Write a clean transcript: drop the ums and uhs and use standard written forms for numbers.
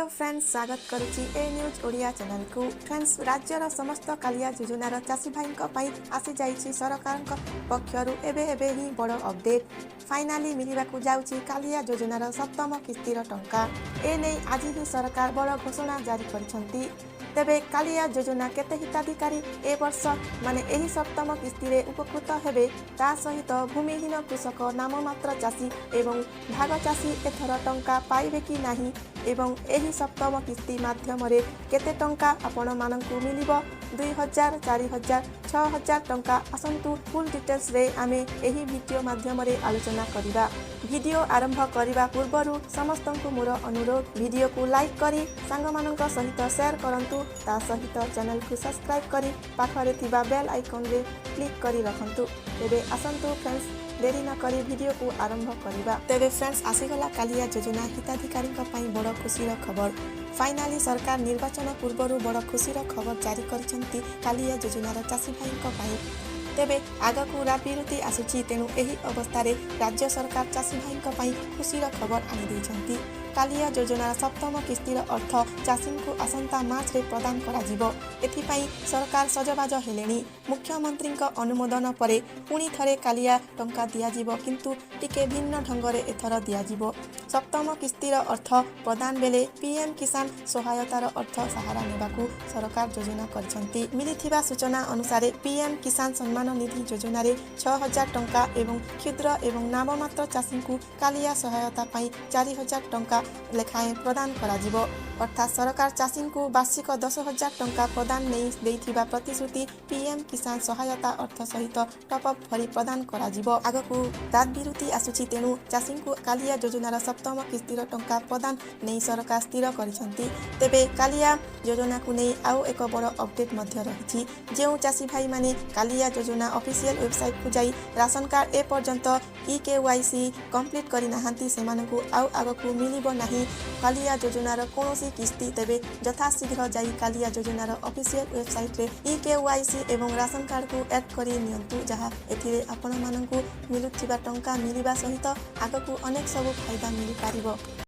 Hello friends, स्वागत करुच्ची ए news Odia channel को। Friends, राज्यर समस्त कालिया योजनार चाषी भाई आसी जाइछि सरकार पक्षरु एबे ही बड़ अपडेट फाइनाली मिलवाकू जाउछि कालिया योजनार सप्तम किस्तीर टंका। ए नै आज ही सरकार बड़ घोषणा जारी करिसंती। तेबे कालिया योजना केते हिताधिकारी ए वर्ष माने एही सप्तम किस्ती रे उपकृत हेबे ता सहित भूमिहीन कृषक नाममात्र चाषी एवं भाग चाषी एथर टंका पाइबे कि नाही एवं एही सप्तम किस्ती माध्यम रे केते टंका आपण मानकू मिलिबो 2000 4000 6000 टंका आसंतु फुल डिटेल्स रे आमे एही वीडियो माध्यम रे आलोचना करिबा। वीडियो आरंभ करिबा पूर्वरु समस्तंकु मोर अनुरोध वीडियो को लाइक करी सांग मानक सहित शेयर करंतु ता सहित चैनल को सब्सक्राइब करी पाखरे थिबा बेल आइकन रे क्लिक करी रखंतु। तेबे आसंतु फ्रेंड्स, देरी न करी वीडियो को आरंभ करिबा। तेबे फ्रेंड्स, आसीगला कालिया योजना हिताधिकारी पई बड़ खुशीर खबर। फाइनाली सरकार निर्वाचन पूर्वरु बड़ खुशीर खबर जारी करिसंती कालिया योजनार चाषी भाई। तेबे आगकू राबिरुती आसुची, तेणु एही अवस्था राज्य सरकार चाषी भाई खुशीर खबर आनी दैछंती। कालिया योजनार सप्तम किस्तीर अर्थ चाषी को आसंता मार्च रे प्रदान करा जिवो। एथिपाई सरकार सजबाज हेलेनी। मुख्यमंत्री अनुमोदन परे पुणी थरे कालिया टंका दिया जिवो, किंतु टिके भिन्न ढंगरे एथर दिया जिवो। सप्तम किस्तीर अर्थ प्रदान बेले पीएम किसान सहायतार अर्थ सहारा नेबाकू सरकार योजना करिसंती। मिलिथिबा सूचना अनुसार पीएम किसान सम्मान निधि योजना रे 6000 टंका एवं क्षुद्र एवं नाममात्र चाषी को कालिया सहायता पाई 4000 टंका लेखाएं प्रदान करा जिवो। अर्थात सरकार चाषी को वार्षिक 10,000 टंका प्रदान नहीं देथिबा प्रतिश्रुति पीएम किसान सहायता अर्थ सहित टॉपअप भरी प्रदान करा जिवो। आगकू रात बिरुती आसुची, तेणु चाषी को कालिया योजनार सप्तम किस्तीर टंका प्रदान नहीं सरकार स्थिर करिसंती। तेबे कालिया योजना को नहीं आउ एक बड़ अपडेट मध्य रहिछि। जेउ चाषी भाई माने कालिया योजना ऑफिशियल वेबसाइट को जाई राशन कार्ड ए पर्यंत EKYC कंप्लीट करि नाहांती सेमानकू आउ आगकू मिलिबो नाही कालिया योजनार कोनोसी किस्ती। तेबे यथाशीघ्र जाई कालिया योजनार ऑफिशियल वेबसाइट रे EKYC एवं राशन कार्ड को ऐड करि नियंतु, जहा एथिरे आपण मानकू मिलुथिबा टंका मिलिबा सहित आगकू अनेक सब फायदा मिलि पारिबो।